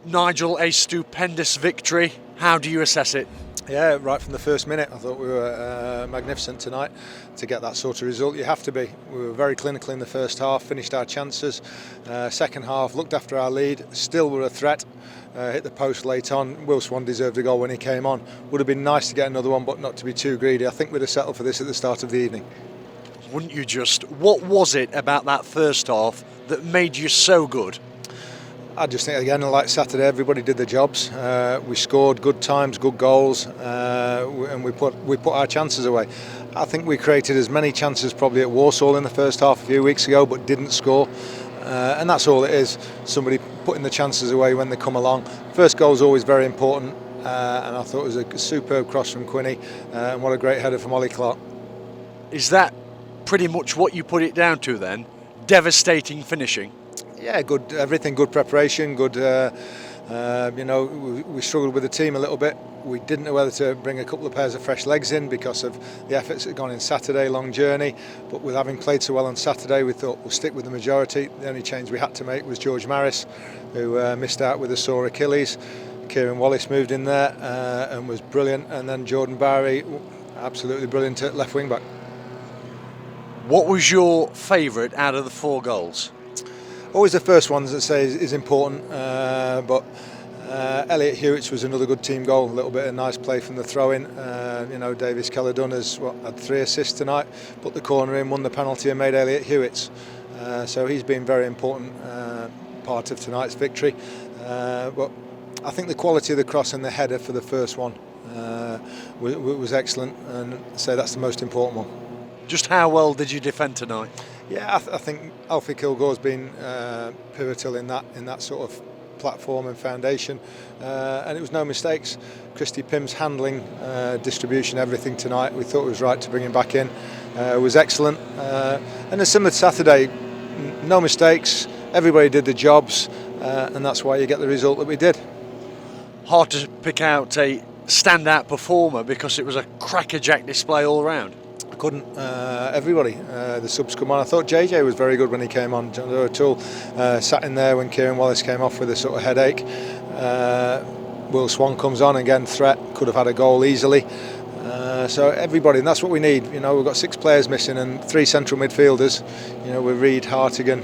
Nigel, a stupendous victory. How do you assess it? Yeah, right from the first minute I thought we were magnificent tonight to get that sort of result. You have to be. We were very clinical in the first half, finished our chances. Second half, looked after our lead, still were a threat. Hit the post late on. Will Swan deserved a goal when he came on. Would have been nice to get another one, but not to be too greedy. I think we'd have settled for this at the start of the evening. Wouldn't you just? What was it about that first half that made you so good? I just think, again, like Saturday, everybody did their jobs. We scored good times, good goals, and we put our chances away. I think we created as many chances probably at Walsall in the first half a few weeks ago, but didn't score. And that's all it is, somebody putting the chances away when they come along. First goal is always very important, and I thought it was a superb cross from Quinny, and what a great header from Ollie Clark. Is that pretty much what you put it down to then? Devastating finishing? Yeah, good everything, good preparation, good. We struggled with the team a little bit. We didn't know whether to bring a couple of pairs of fresh legs in because of the efforts that had gone in Saturday, long journey. But with having played so well on Saturday, we thought we'll stick with the majority. The only change we had to make was George Maris, who missed out with a sore Achilles. Kieran Wallace moved in there and was brilliant. And then Jordan Barry, absolutely brilliant at left wing back. What was your favourite out of the 4 goals? Always the first ones that say is important, but Elliot Hewitt's was another good team goal. A little bit of nice play from the throw-in. Davis Kelladun has had 3 assists tonight, put the corner in, won the penalty and made Elliot Hewitt's. So he's been very important part of tonight's victory. But I think the quality of the cross and the header for the first one was excellent, and so that's the most important one. Just how well did you defend tonight? Yeah, I think Alfie Kilgore's been pivotal in that sort of platform and foundation, and it was no mistakes. Christy Pym's handling, distribution, everything tonight, we thought it was right to bring him back in. Was excellent, and as similar to Saturday, no mistakes. Everybody did the jobs, and that's why you get the result that we did. Hard to pick out a standout performer because it was a crackerjack display all round. I couldn't. Everybody, the subs come on. I thought JJ was very good when he came on. John O'Toole sat in there when Kieran Wallace came off with a sort of headache. Will Swan comes on again, threat, could have had a goal easily. So everybody, and that's what we need. We've got 6 players missing and 3 central midfielders. With Reid, Hartigan,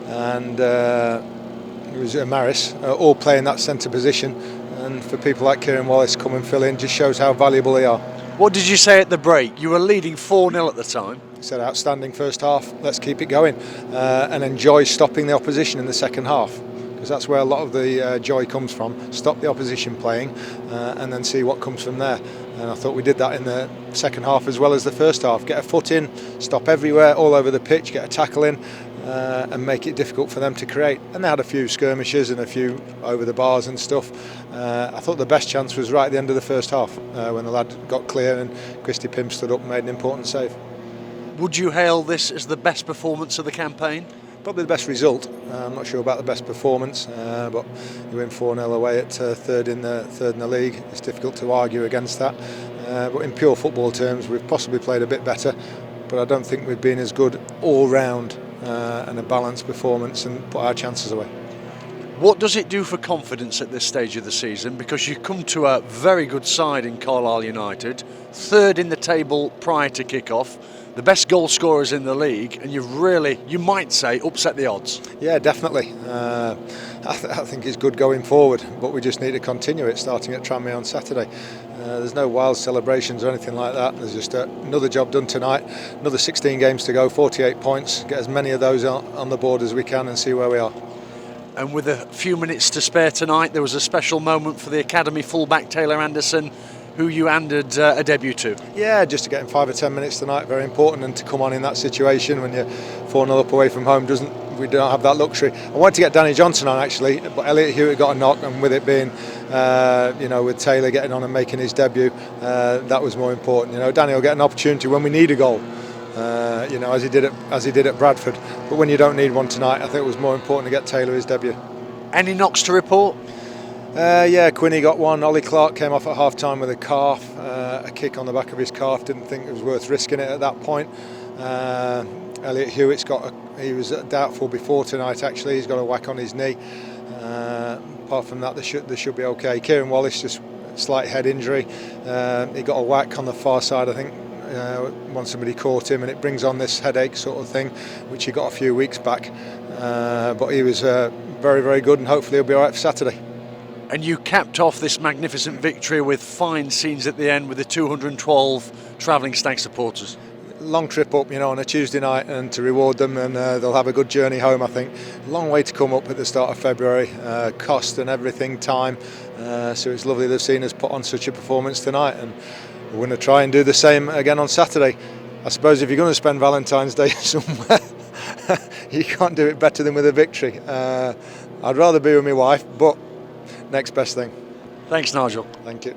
and it was Maris, all playing that centre position. And for people like Kieran Wallace come and fill in, just shows how valuable they are. What did you say at the break? You were leading 4-0 at the time. I said outstanding first half, let's keep it going and enjoy stopping the opposition in the second half, because that's where a lot of the joy comes from. Stop the opposition playing and then see what comes from there. And I thought we did that in the second half as well as the first half. Get a foot in, stop everywhere, all over the pitch, get a tackle in and make it difficult for them to create. And they had a few skirmishes and a few over the bars and stuff. I thought the best chance was right at the end of the first half when the lad got clear and Christy Pym stood up and made an important save. Would you hail this as the best performance of the campaign? Probably the best result. I'm not sure about the best performance, but you win 4-0 away at third in the league. It's difficult to argue against that. But in pure football terms, we've possibly played a bit better, but I don't think we've been as good all round and a balanced performance and put our chances away. What does it do for confidence at this stage of the season? Because you come to a very good side in Carlisle United, 3rd in the table prior to kick-off, the best goal scorers in the league, and you've really, you might say, upset the odds. Yeah, definitely. I think it's good going forward, but we just need to continue it, starting at Tranmere on Saturday. There's no wild celebrations or anything like that. There's just another job done tonight, another 16 games to go, 48 points, get as many of those on the board as we can and see where we are. And with a few minutes to spare tonight, there was a special moment for the academy fullback Taylor Anderson, who you handed a debut to. Yeah, just to get him 5 or 10 minutes tonight, very important, and to come on in that situation when you're 4-0 up away from home, we don't have that luxury. I wanted to get Danny Johnson on actually, but Elliot Hewitt got a knock, and with it being, with Taylor getting on and making his debut, that was more important. Danny will get an opportunity when we need a goal. As he did at Bradford, but when you don't need one tonight, I think it was more important to get Taylor his debut. Any knocks to report? Quinny got one. Ollie Clark came off at half time with a calf, a kick on the back of his calf. Didn't think it was worth risking it at that point. Elliot Hewitt's he was doubtful before tonight actually. He's got a whack on his knee. apart from that, they should be okay. Kieran Wallace, just slight head injury. He got a whack on the far side, I think, when somebody caught him, and it brings on this headache sort of thing, which he got a few weeks back. But he was very, very good, and hopefully he'll be all right for Saturday. And you capped off this magnificent victory with fine scenes at the end with the 212 travelling stag supporters. Long trip up, on a Tuesday night, and to reward them, and they'll have a good journey home, I think. Long way to come up at the start of February, cost and everything, time. So it's lovely they've seen us put on such a performance tonight, and we're going to try and do the same again on Saturday. I suppose if you're going to spend Valentine's Day somewhere, you can't do it better than with a victory. I'd rather be with my wife, but next best thing. Thanks, Nigel. Thank you.